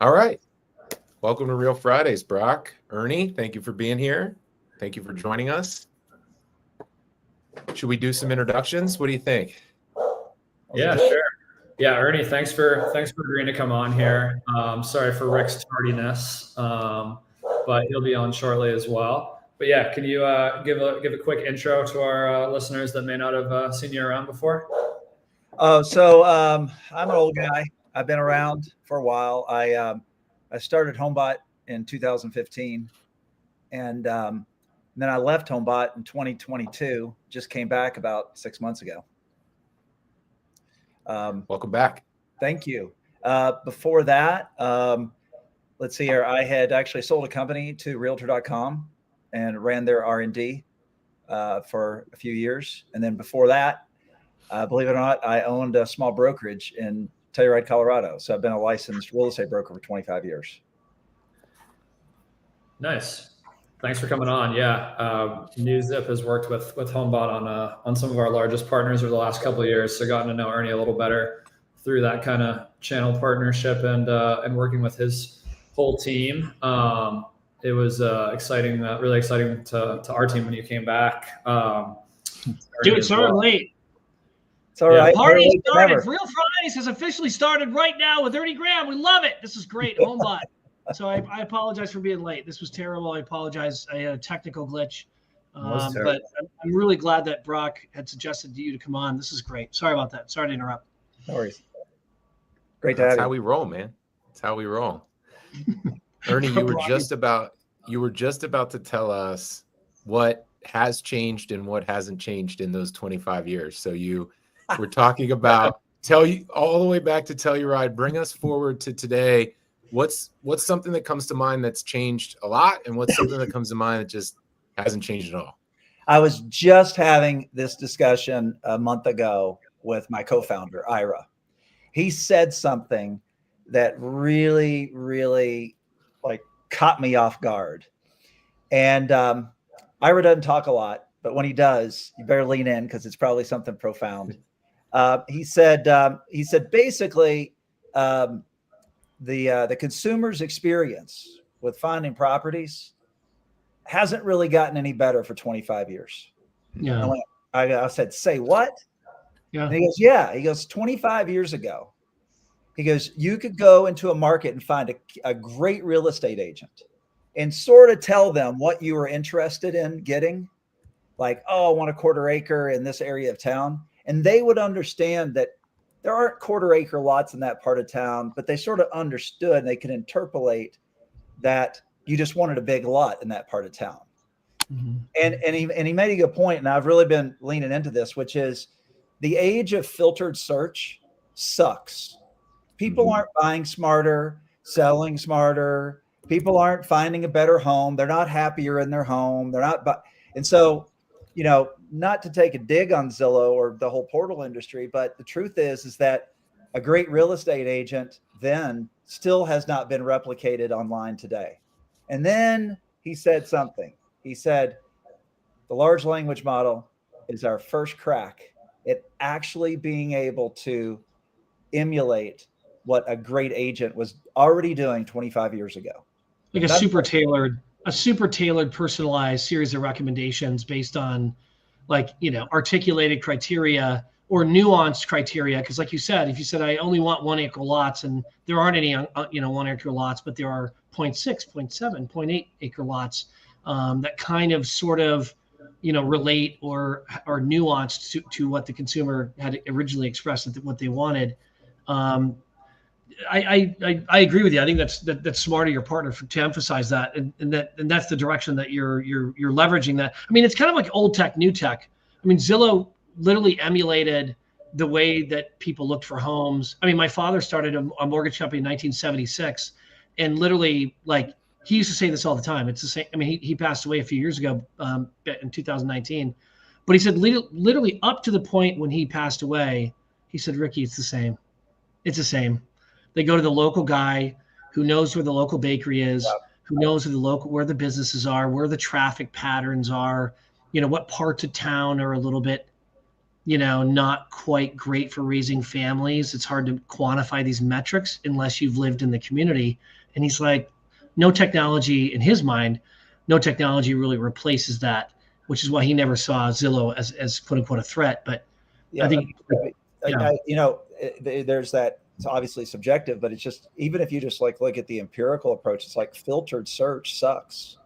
All right. Welcome to Real Fridays, Brock. Ernie, thank you for being here. Thank you for joining us. Should we do some introductions? What do you think? Yeah, sure. Yeah, Ernie, thanks for agreeing to come on here. Sorry for Rick's tardiness, but he'll be on shortly as well. But yeah, can you give a quick intro to our listeners that may not have seen you around before? I'm an old guy. I've been around for a while. I started HomeBot in 2015, and then I left HomeBot in 2022. Just came back about 6 months ago. Welcome back. Thank you. Before that, let's see here. I had actually sold a company to Realtor.com and ran their R&D for a few years. And then before that, believe it or not, I owned a small brokerage in Telluride, Colorado. So I've been a licensed real estate broker for 25 years. Nice. Thanks for coming on. Yeah, NewZip has worked with HomeBot on some of our largest partners over the last couple of years. So gotten to know Ernie a little better through that kind of channel partnership and working with his whole team. It was exciting, really exciting to our team when you came back. Dude, it started late. It's all right. Party started. Real Fridays has officially started right now with Ernie Graham. We love it. This is great. HomeBot. So I apologize for being late. This was terrible. I apologize. I had a technical glitch. But I'm really glad that Brock had suggested to you to come on. This is great. Sorry about that. Sorry to interrupt. No worries. Great to have you. That's how we roll, man. That's how we roll. Ernie, you were just about to tell us what has changed and what hasn't changed in those 25 years. So you were talking about all the way back to Telluride. Bring us forward to today. What's something that comes to mind that's changed a lot, and what's something that comes to mind that just hasn't changed at all? I was just having this discussion a month ago with my co-founder, Ira. He said something that really, really caught me off guard. And Ira doesn't talk a lot, but when he does, you better lean in because it's probably something profound. He said basically, the consumer's experience with finding properties hasn't really gotten any better for 25 years. Yeah. I said, say what? Yeah. And he goes, yeah. He goes, 25 years ago, he goes, you could go into a market and find a great real estate agent and sort of tell them what you were interested in getting. Like, oh, I want a quarter acre in this area of town. And they would understand that there aren't quarter acre lots in that part of town, but they sort of understood and they could interpolate that you just wanted a big lot in that part of town. Mm-hmm. And he made a good point, and I've really been leaning into this, which is the age of filtered search sucks. People aren't buying smarter, selling smarter. People aren't finding a better home. They're not happier in their home. They're not, and so, not to take a dig on Zillow or the whole portal industry, but the truth is that a great real estate agent then still has not been replicated online today. And then he said something. He said, the large language model is our first crack at actually being able to emulate what a great agent was already doing 25 years ago. Like a super tailored, personalized series of recommendations based on articulated criteria or nuanced criteria. Because like you said, if you said, I only want 1 acre lots, and there aren't any, 1 acre lots, but there are 0.6, 0.7, 0.8 acre lots that kind of sort of, relate or are nuanced to what the consumer had originally expressed what they wanted. I agree with you. I think that's smart of your partner to emphasize that, and that's the direction that you're leveraging that. I mean, it's kind of like old tech, new tech. I mean, Zillow literally emulated the way that people looked for homes. I mean, my father started a mortgage company in 1976, and literally, he used to say this all the time. It's the same. I mean, he passed away a few years ago in 2019, but he said literally up to the point when he passed away, he said, Ricky, it's the same. It's the same. They go to the local guy who knows where the local bakery is, who knows where the businesses are, where the traffic patterns are, what parts of town are a little bit not quite great for raising families. It's hard to quantify these metrics unless you've lived in the community. And he's like, no technology in his mind, no technology really replaces that, which is why he never saw Zillow as quote unquote a threat. But Yeah, I think, there's that. It's obviously subjective, but it's just, even if you just like look at the empirical approach, it's like filtered search sucks.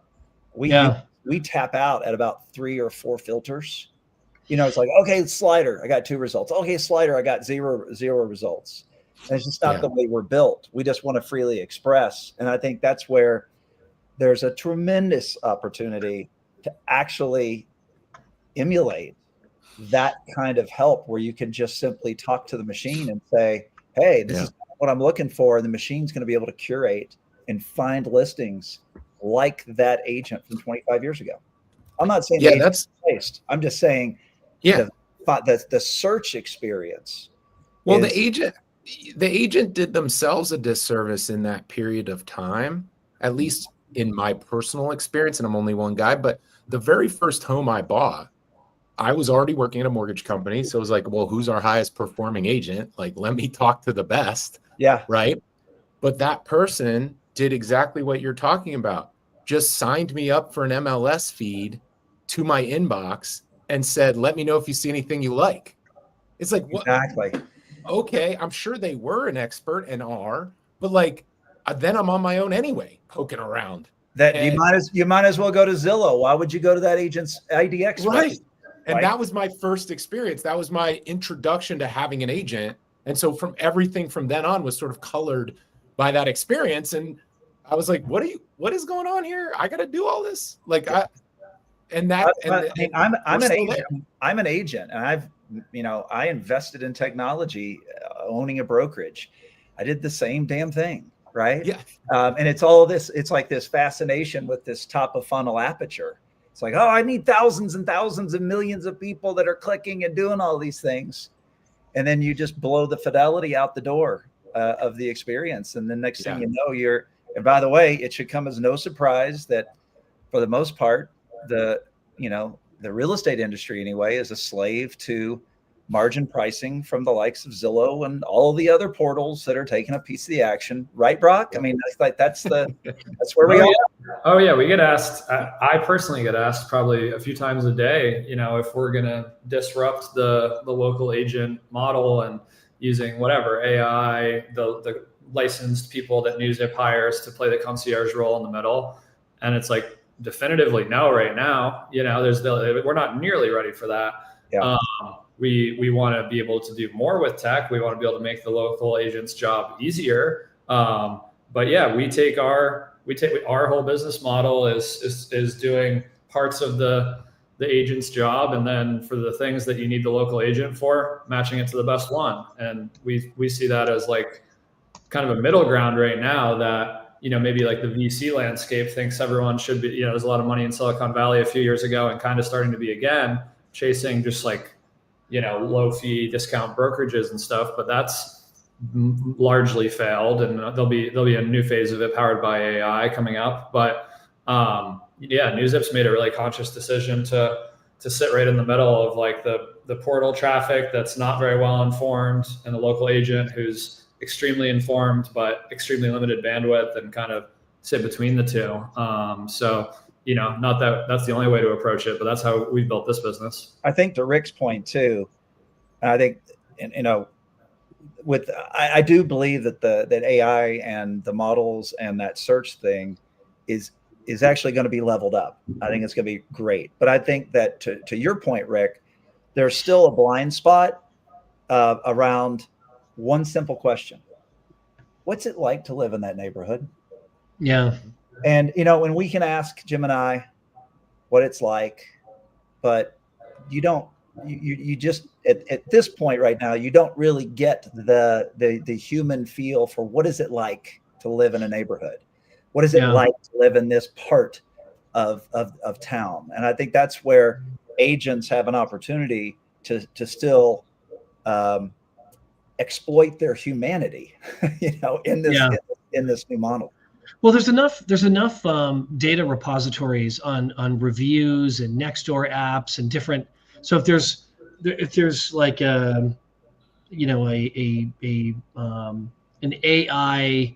We tap out at about 3 or 4 filters. It's like, okay, slider, I got 2 results. Okay, slider, I got zero results. And it's just not the way we're built. We just want to freely express. And I think that's where there's a tremendous opportunity to actually emulate that kind of help, where you can just simply talk to the machine and say, hey, this is what I'm looking for. And the machine's going to be able to curate and find listings like that agent from 25 years ago. I'm not saying that's based. I'm just saying the search experience. Well, the agent did themselves a disservice in that period of time, at least in my personal experience, and I'm only one guy, but the very first home I bought, I was already working at a mortgage company. So it was like, well, who's our highest performing agent? Like, let me talk to the best. Yeah. Right. But that person did exactly what you're talking about. Just signed me up for an MLS feed to my inbox and said, let me know if you see anything you like. It's like, what? Exactly. Okay. I'm sure they were an expert and are, but like, then I'm on my own anyway, poking around. You might as well go to Zillow. Why would you go to that agent's IDX? Right. And that was my first experience. That was my introduction to having an agent. And so everything from then on was sort of colored by that experience. And I was like, what is going on here? I got to do all this. Like, I'm an agent. I'm an agent, and I invested in technology, owning a brokerage. I did the same damn thing. Right. Yeah. And it's all this, it's like this fascination with this top of funnel aperture. It's like, oh, I need thousands and thousands and millions of people that are clicking and doing all these things. And then you just blow the fidelity out the door of the experience. And the next thing you know, and by the way, it should come as no surprise that for the most part, the real estate industry anyway is a slave to margin pricing from the likes of Zillow and all the other portals that are taking a piece of the action. Right, Brock? I mean, that's where we are. Oh yeah. We get asked, I personally get asked probably a few times a day, if we're going to disrupt the local agent model and using whatever AI, the licensed people that NewsZip hires to play the concierge role in the middle. And it's like, definitively no right now. We're not nearly ready for that. Yeah. We want to be able to do more with tech. We want to be able to make the local agent's job easier. But yeah, we take our whole business model is doing parts of the agent's job, and then for the things that you need the local agent for, matching it to the best one. And we see that as like kind of a middle ground right now that, maybe like the VC landscape thinks everyone should be, there's a lot of money in Silicon Valley a few years ago and kind of starting to be again chasing just like, low fee discount brokerages and stuff, but that's largely failed. And there'll be a new phase of it powered by AI coming up. But NewsZip's made a really conscious decision to sit right in the middle of like the portal traffic that's not very well informed, and the local agent who's extremely informed but extremely limited bandwidth, and kind of sit between the two. Not that that's the only way to approach it, but that's how we built this business. I think to Rick's point too, I think, I do believe that AI and the models and that search thing is actually going to be leveled up. I think it's going to be great. But I think that to your point, Rick, there's still a blind spot around one simple question. What's it like to live in that neighborhood? Yeah. And, when we can ask Jim and I what it's like, but you just, at this point right now, you don't really get the human feel for what is it like to live in a neighborhood? What is it like to live in this part of town? And I think that's where agents have an opportunity to still exploit their humanity, in this new model. Well, there's enough data repositories on reviews and Nextdoor apps and different. So if there's if there's like a, an AI,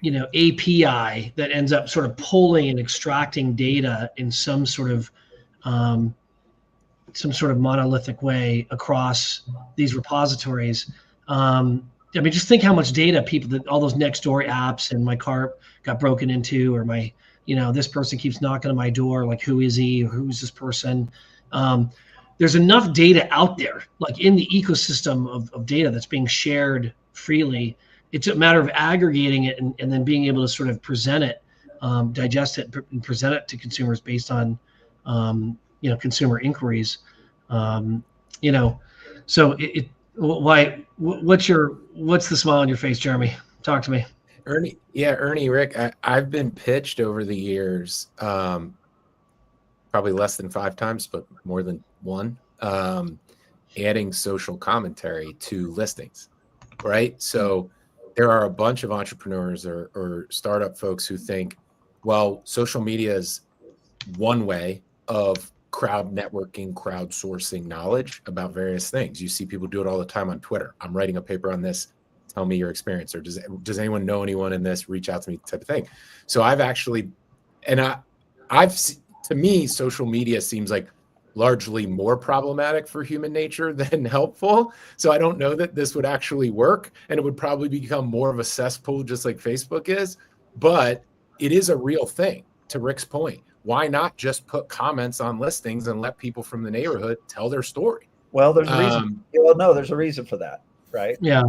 API that ends up sort of pulling and extracting data in some sort of monolithic way across these repositories. Just think how much data all those Nextdoor apps, and my car got broken into, or this person keeps knocking on my door, like, who is he, or who's this person? There's enough data out there, like in the ecosystem of data that's being shared freely. It's a matter of aggregating it and then being able to sort of present it, digest it, and present it to consumers based on, consumer inquiries. So what's the smile on your face, Jeremy? Talk to me. Ernie, Rick, I've been pitched over the years, probably less than 5 times, but more than one, adding social commentary to listings, right? So there are a bunch of entrepreneurs or startup folks who think, well, social media is one way of crowd networking, crowdsourcing knowledge about various things. You see people do it all the time on Twitter. I'm writing a paper on this. Tell me your experience, or does anyone know anyone in this? Reach out to me, type of thing. So to me, social media seems like largely more problematic for human nature than helpful. So I don't know that this would actually work, and it would probably become more of a cesspool, just like Facebook is. But it is a real thing. To Rick's point, why not just put comments on listings and let people from the neighborhood tell their story? Well, there's a reason. Well, no, there's a reason for that, right? Yeah.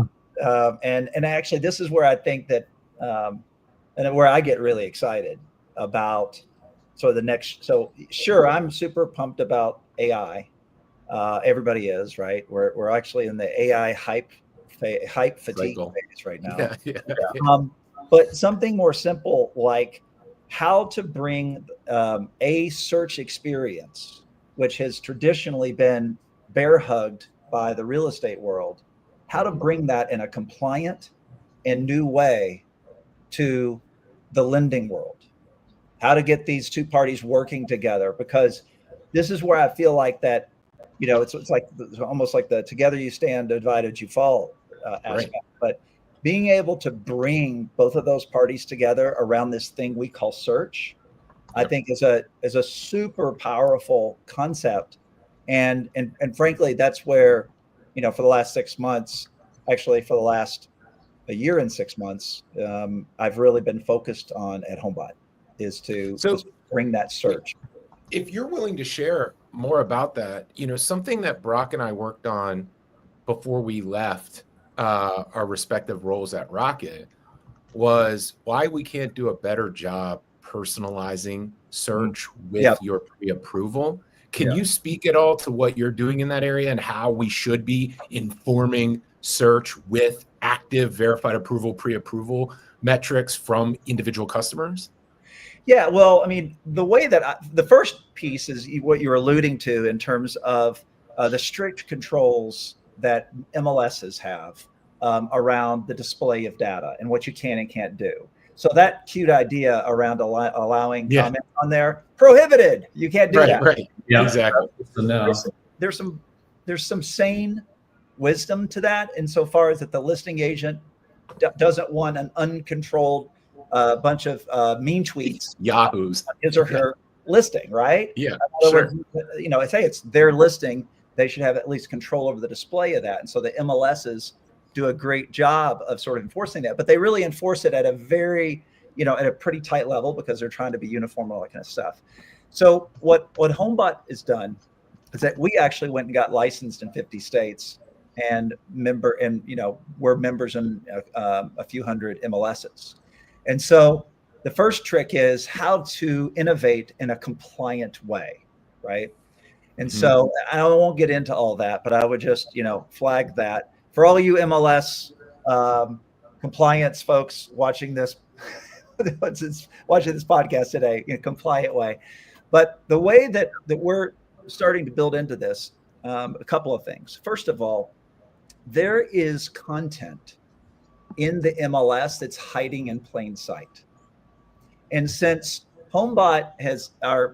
And actually, this is where I think that, and where I get really excited about sort of the next. So sure, I'm super pumped about AI. Everybody is, right? We're actually in the AI hype fatigue phase right now. Yeah. But something more simple, like how to bring a search experience, which has traditionally been bear hugged by the real estate world, how to bring that in a compliant and new way to the lending world, how to get these two parties working together, because this is where I feel like that, it's like almost like the together you stand, divided you fall aspect. Right. But being able to bring both of those parties together around this thing we call search, I think is a super powerful concept. And frankly, that's where, for the last 6 months, actually for the last a year and 6 months, I've really been focused on at HomeBot, is to bring that search. If you're willing to share more about that, something that Brock and I worked on before we left our respective roles at Rocket was why we can't do a better job personalizing search with your pre-approval. Can you speak at all to what you're doing in that area and how we should be informing search with active verified approval, pre-approval metrics from individual customers? Yeah, well, I mean, the way that the first piece is what you're alluding to in terms of the strict controls that MLSs have around the display of data and what you can and can't do. So that cute idea around allowing comments on there, prohibited. You can't do that. Right. Yeah, exactly. There's some sane wisdom to that, insofar as that the listing agent doesn't want an uncontrolled bunch of mean tweets, yahoos, on his or her listing, right? Yeah, sure. Say it's their listing, they should have at least control over the display of that. And so the MLSs do a great job of sort of enforcing that, but they really enforce it at a very, at a pretty tight level, because they're trying to be uniform, all that kind of stuff. So what HomeBot has done is that we actually went and got licensed in 50 states and we're members in a few hundred MLSs. And so the first trick is how to innovate in a compliant way, right? And so I won't get into all that, but I would just, flag that for all you MLS compliance folks watching this, watching this podcast today in a compliant way. But the way that we're starting to build into this, a couple of things. First of all, there is content in the MLS that's hiding in plain sight. And since HomeBot has our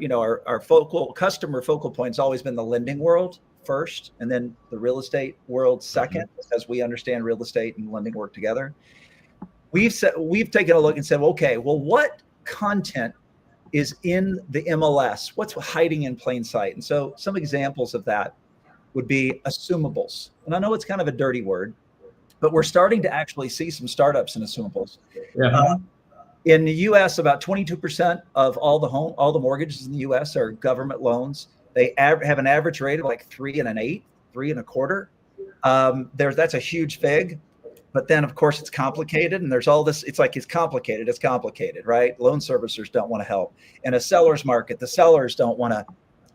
customer focal point's always been the lending world, first, and then the real estate world second, because we understand real estate and lending work together. We've taken a look and said, okay, well, what content is in the MLS? What's hiding in plain sight? And so some examples of that would be assumables. And I know it's kind of a dirty word, but we're starting to actually see some startups in assumables. Yeah. In the U.S., about 22% of all the mortgages in the U.S. are government loans. They have an average rate of like 3 1/8, 3 1/4. That's a huge fig. But then, of course, it's complicated, and there's all this. It's complicated, right? Loan servicers don't want to help. In a seller's market, the sellers don't want to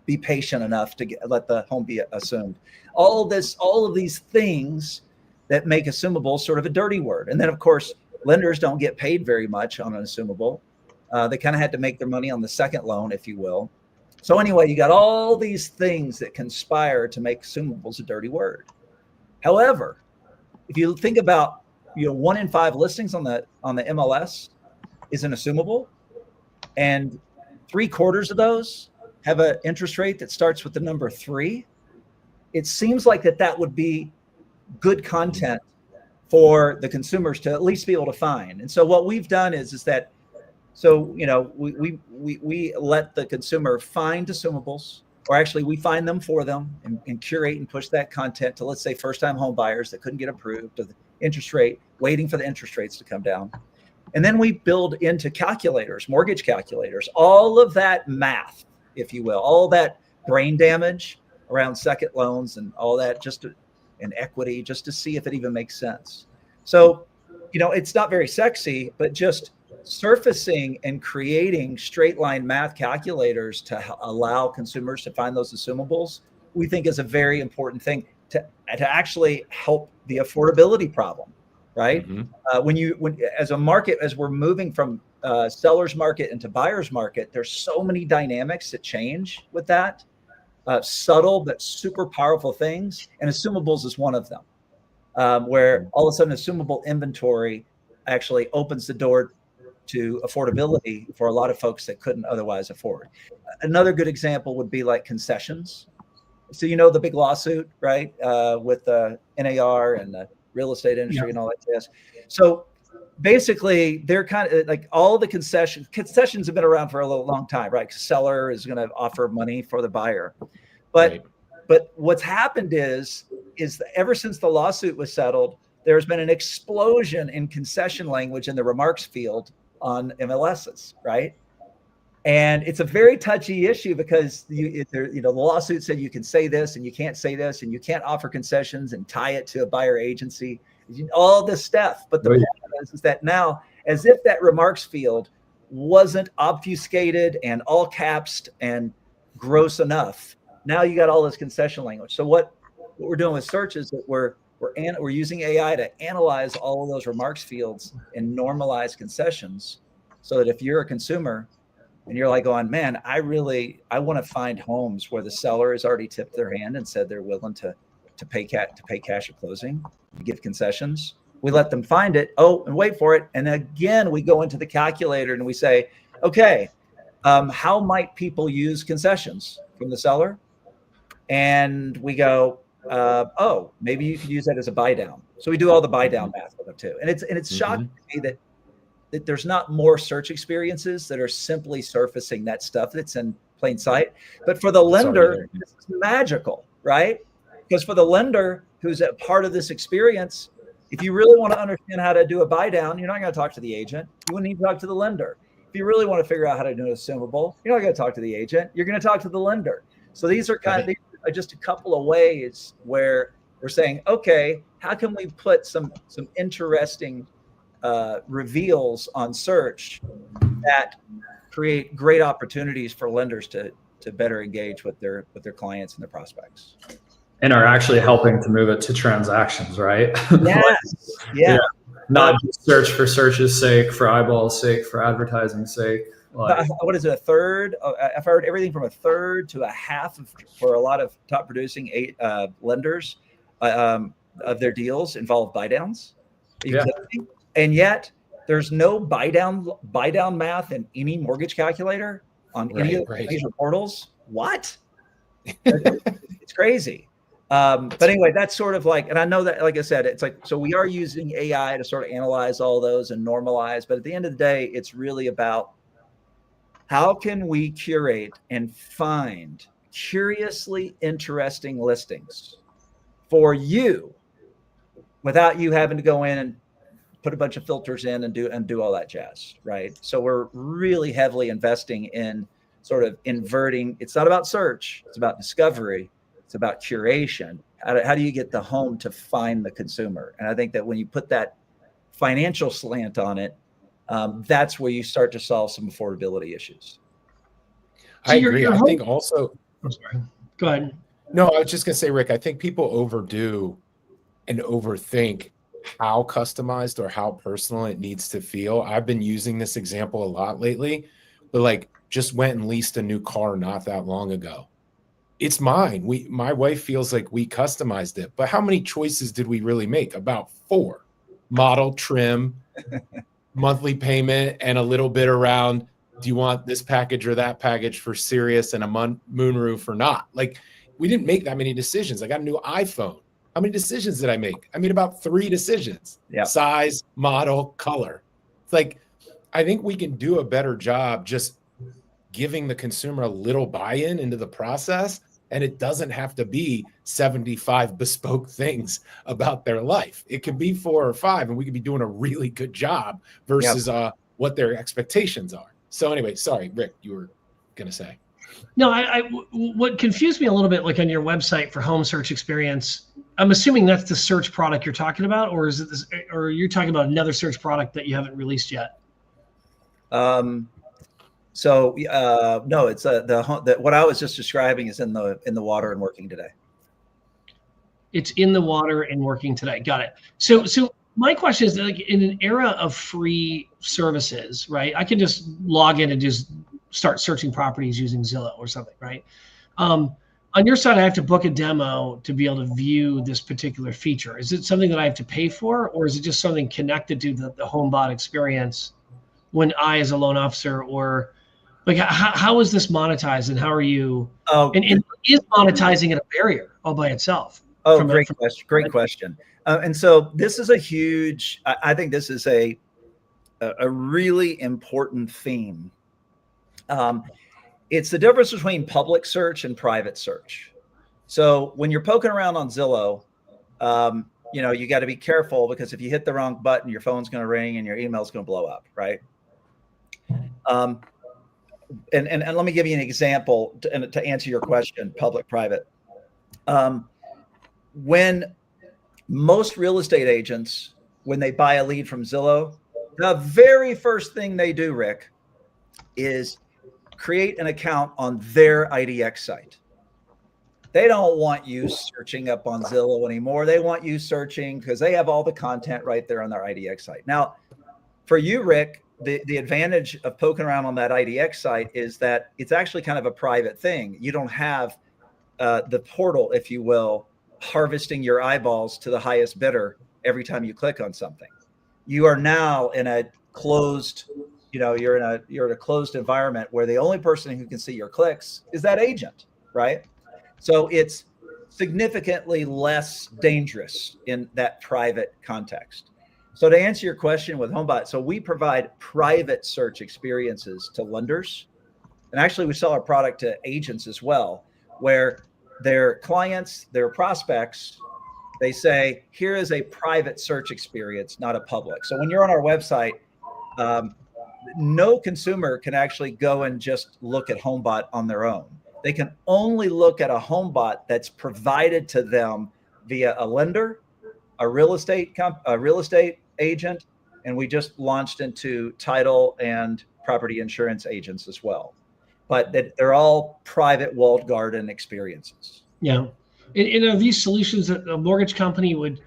be patient enough to let the home be assumed. All of these things that make assumable sort of a dirty word. And then, of course, lenders don't get paid very much on an assumable. They kind of had to make their money on the second loan, if you will. So anyway, you got all these things that conspire to make assumables a dirty word. However, if you think about, 1 in 5 listings on the MLS is an assumable, and 3/4 of those have an interest rate that starts with the number 3, it seems like that would be good content for the consumers to at least be able to find. And so what we've done is that, we let the consumer find assumables, or actually we find them for them and curate and push that content to, let's say, first-time home buyers that couldn't get approved, or the interest rate, waiting for the interest rates to come down. And then we build into calculators, mortgage calculators, all of that math, if you will, all that brain damage around second loans and all that, and equity, just to see if it even makes sense. So, it's not very sexy, but just surfacing and creating straight line math calculators to allow consumers to find those assumables, we think is a very important thing to actually help the affordability problem, right? When as a market, as we're moving from seller's market into buyer's market, there's so many dynamics that change with that, subtle but super powerful things, and assumables is one of them, where all of a sudden assumable inventory actually opens the door to affordability for a lot of folks that couldn't otherwise afford. Another good example would be like concessions. So, the big lawsuit, right, with the NAR and the real estate industry and all that jazz. So basically, they're kind of like all the concessions have been around for a long time, right? Because seller is going to offer money for the buyer. But what's happened is that ever since the lawsuit was settled, there's been an explosion in concession language in the remarks field on MLSs, right? And it's a very touchy issue because the lawsuit said you can say this and you can't say this, and you can't offer concessions and tie it to a buyer agency, all this stuff. But the point is that now, as if that remarks field wasn't obfuscated and all capsed and gross enough, now you got all this concession language. So what we're doing with search is that we're using AI to analyze all of those remarks fields and normalize concessions, so that if you're a consumer and you're like going, man, I want to find homes where the seller has already tipped their hand and said they're willing to pay cash at closing, to give concessions. We let them find it. Oh, and wait for it. And again, we go into the calculator and we say, okay, how might people use concessions from the seller? And we go, maybe you could use that as a buy down. So we do all the buy down math with them too. And it's shocking to me that there's not more search experiences that are simply surfacing that stuff that's in plain sight. But for the lender, this is magical, right? Because for the lender who's a part of this experience, if you really want to understand how to do a buy down, you're not going to talk to the agent. You wouldn't even talk to the lender. If you really want to figure out how to do an assumable, you're not going to talk to the agent. You're going to talk to the lender. So these are just a couple of ways where we're saying, okay, how can we put some interesting reveals on search that create great opportunities for lenders to better engage with their clients and their prospects, and are actually helping to move it to transactions, right? Yes. Yeah. Not just search for search's sake, for eyeballs' sake, for advertising sake. What is it? A third? I've heard everything from a third to a half for a lot of top producing lenders of their deals involve buy downs. Yeah. And yet there's no buy down math in any mortgage calculator on any of the major portals. What? It's crazy. But anyway, that's sort of like, and I know that, like I said, it's like, so we are using AI to sort of analyze all those and normalize, but at the end of the day, it's really about how can we curate and find curiously interesting listings for you without you having to go in and put a bunch of filters in and do all that jazz, right? So we're really heavily investing in sort of inverting. It's not about search, it's about discovery, it's about curation. How do you get the home to find the consumer? And I think that when you put that financial slant on it, that's where you start to solve some affordability issues. I agree. I think also, I'm sorry. Go ahead. No, I was just going to say, Rick, I think people overdo and overthink how customized or how personal it needs to feel. I've been using this example a lot lately, but like just went and leased a new car not that long ago. It's mine. My wife feels like we customized it, but how many choices did we really make? About 4: model, trim, monthly payment, and a little bit around, do you want this package or that package for Sirius and a moonroof or not? Like, we didn't make that many decisions. I got a new iPhone. How many decisions did I make? I made about 3 decisions. Yep. Size, model, color. It's like, I think we can do a better job just giving the consumer a little buy-in into the process, and it doesn't have to be 75 bespoke things about their life. It could be 4 or 5, and we could be doing a really good job versus what their expectations are. So anyway, sorry, Rick, you were going to say. No, what confused me a little bit, like on your website for home search experience, I'm assuming that's the search product you're talking about, or is it this, or you're talking about another search product that you haven't released yet? No, it's what I was just describing is in the water and working today. It's in the water and working today. Got it. So my question is, like, in an era of free services, right? I can just log in and just start searching properties using Zillow or something, right? On your side, I have to book a demo to be able to view this particular feature. Is it something that I have to pay for, or is it just something connected to the HomeBot experience when I, as a loan officer, or like how is this monetized, and how are you? And is monetizing it a barrier all by itself? Oh, great question. And so this is a huge. I think this is a really important theme. It's the difference between public search and private search. So when you're poking around on Zillow, you got to be careful, because if you hit the wrong button, your phone's going to ring and your email's going to blow up, right? And let me give you an example to answer your question, public, private. When most real estate agents, when they buy a lead from Zillow, the very first thing they do, Rick, is create an account on their IDX site. They don't want you searching up on Zillow anymore. They want you searching because they have all the content right there on their IDX site. Now, for you, Rick, the advantage of poking around on that IDX site is that it's actually kind of a private thing. You don't have the portal, if you will, harvesting your eyeballs to the highest bidder every time you click on something. You are now in a closed, you're in a closed environment where the only person who can see your clicks is that agent, right? So it's significantly less dangerous in that private context. So to answer your question with HomeBot, so we provide private search experiences to lenders, and actually we sell our product to agents as well, where their clients, their prospects, they say, here is a private search experience, not a public. So when you're on our website, no consumer can actually go and just look at HomeBot on their own. They can only look at a HomeBot that's provided to them via a lender, a real estate agent, and we just launched into title and property insurance agents as well. But they're all private walled garden experiences. Yeah. And are these solutions that a mortgage company would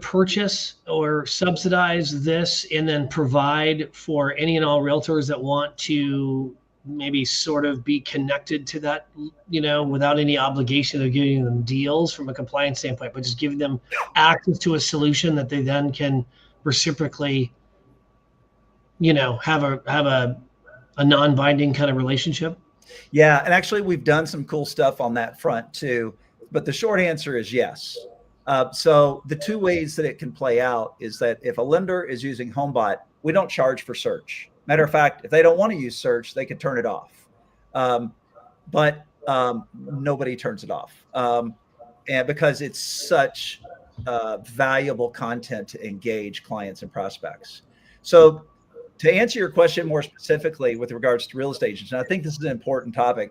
purchase or subsidize this and then provide for any and all realtors that want to maybe sort of be connected to that, without any obligation of giving them deals from a compliance standpoint, but just giving them access to a solution that they then can reciprocally, have a non-binding kind of relationship? Yeah. And actually we've done some cool stuff on that front too. but the short answer is yes. So the two ways that it can play out is that if a lender is using HomeBot, we don't charge for search. Matter of fact, if they don't want to use search, they can turn it off. But nobody turns it off. And because it's such valuable content to engage clients and prospects. So to answer your question more specifically with regards to real estate agents, and I think this is an important topic,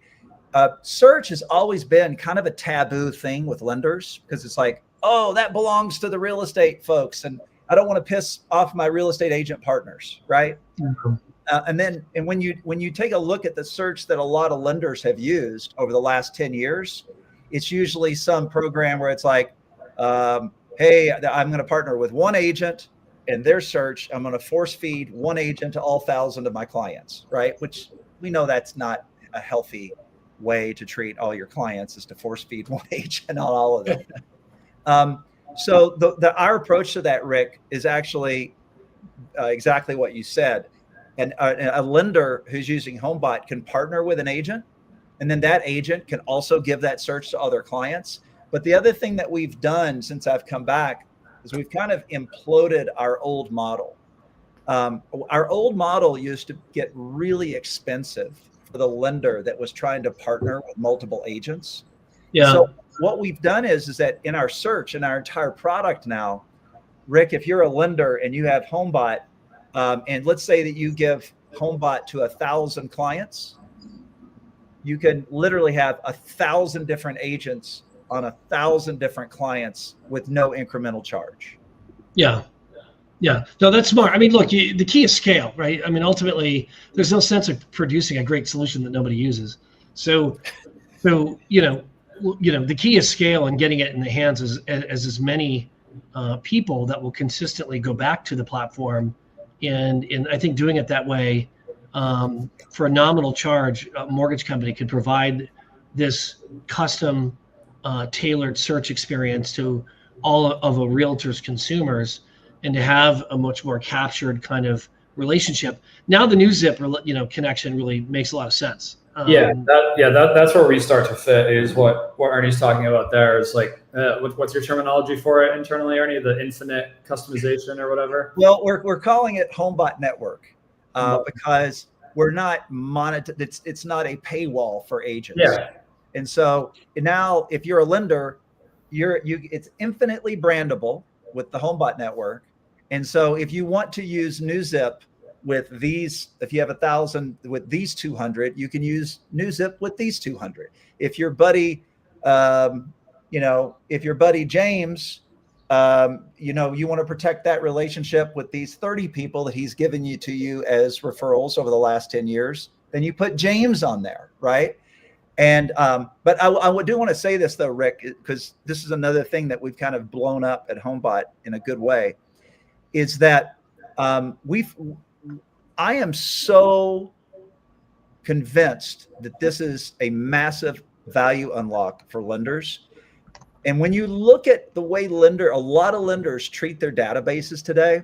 search has always been kind of a taboo thing with lenders because it's like, oh, that belongs to the real estate folks, and I don't want to piss off my real estate agent partners, right? Mm-hmm. And when you take a look at the search that a lot of lenders have used over the last 10 years, it's usually some program where it's like, hey, I'm going to partner with one agent and their search. I'm going to force feed one agent to all 1,000 of my clients, right? Which we know that's not a healthy way to treat all your clients, is to force feed one agent on all of them. So our approach to that, Rick, is actually exactly what you said. And a lender who's using HomeBot can partner with an agent, and then that agent can also give that search to other clients. But the other thing that we've done since I've come back is we've kind of imploded our old model. Our old model used to get really expensive for the lender that was trying to partner with multiple agents. Yeah. So what we've done is that in our search and our entire product now, Rick, if you're a lender and you have HomeBot, and let's say that you give HomeBot to 1,000 clients, you can literally have 1,000 different agents on 1,000 different clients with no incremental charge. Yeah. Yeah. No, that's smart. I mean, look, the key is scale, right? I mean, ultimately, there's no sense of producing a great solution that nobody uses. So the key is scale and getting it in the hands as many people that will consistently go back to the platform. And I think doing it that way, for a nominal charge, a mortgage company could provide this custom tailored search experience to all of a realtor's consumers, and to have a much more captured kind of relationship. Now the new Zip, connection really makes a lot of sense. That's where we start to fit, is what Ernie's talking about there. Is like, what's your terminology for it internally, Ernie? The infinite customization or whatever? Well, we're calling it HomeBot Network because we're not monetized. It's not a paywall for agents. Yeah. And so now, if you're a lender, it's infinitely brandable with the HomeBot Network. And so if you want to use NewZip with these, if you have 1,000 with these 200, you can use NewZip with these 200. If your buddy, James, you want to protect that relationship with these 30 people that he's given to you as referrals over the last 10 years, then you put James on there, right? And but I do want to say this though, Rick, because this is another thing that we've kind of blown up at HomeBot in a good way, is that I am so convinced that this is a massive value unlock for lenders. And when you look at the way a lot of lenders treat their databases today,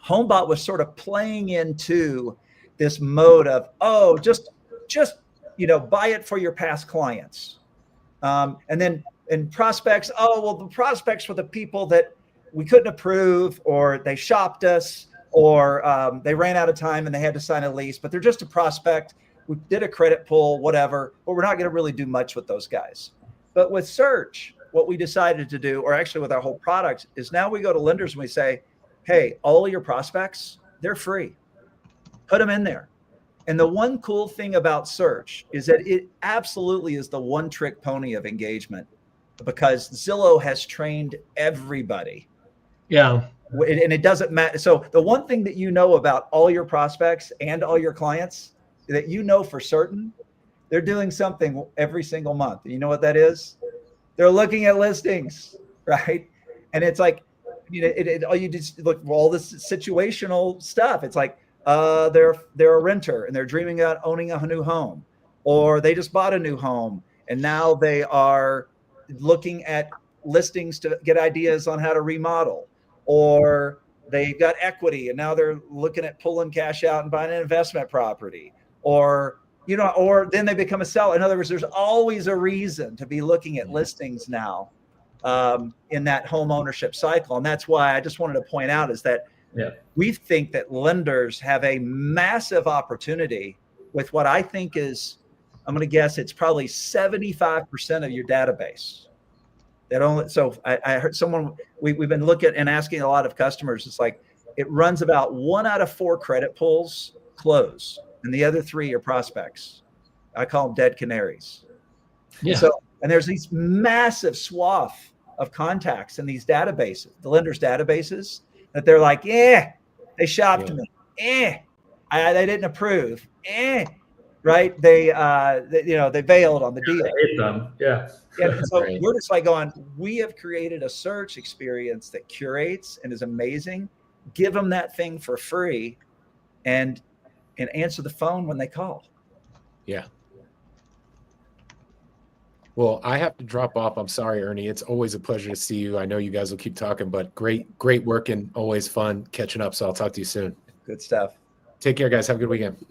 HomeBot was sort of playing into this mode of, oh, just buy it for your past clients. And prospects, the prospects were the people that we couldn't approve, or they shopped us, or they ran out of time and they had to sign a lease, but they're just a prospect. We did a credit pull, whatever, but we're not going to really do much with those guys. But with search, what we decided to do, or actually with our whole product, is now we go to lenders and we say, hey, all of your prospects, they're free. Put them in there. And the one cool thing about search is that it absolutely is the one trick pony of engagement, because Zillow has trained everybody. Yeah. And it doesn't matter. So the one thing that you know about all your prospects and all your clients, that you know for certain, they're doing something every single month. You know what that is? They're looking at listings, right? And it's like, you just look at all this situational stuff. It's like, they're a renter and they're dreaming about owning a new home, or they just bought a new home and now they are looking at listings to get ideas on how to remodel, or they've got equity and now they're looking at pulling cash out and buying an investment property, or you know, or then they become a seller. In other words, there's always a reason to be looking at listings now in that home ownership cycle. And that's why I just wanted to point out is that we think that lenders have a massive opportunity with what I think is, I'm going to guess it's probably 75% of your database. That only, so I heard someone, we've been looking and asking a lot of customers, it's like, it runs about 1 out of 4 credit pulls close, and the other 3 are prospects. I call them dead canaries. Yeah. So, and there's these massive swath of contacts in these databases, the lenders' databases, that they're like, they shopped me. They didn't approve. Right? They bailed on the deal. I hate them. Yeah. And so Right. we're just like going, we have created a search experience that curates and is amazing. Give them that thing for free and answer the phone when they call. Yeah. Well, I have to drop off. I'm sorry, Ernie. It's always a pleasure to see you. I know you guys will keep talking, but great work and always fun catching up. So I'll talk to you soon. Good stuff. Take care, guys. Have a good weekend.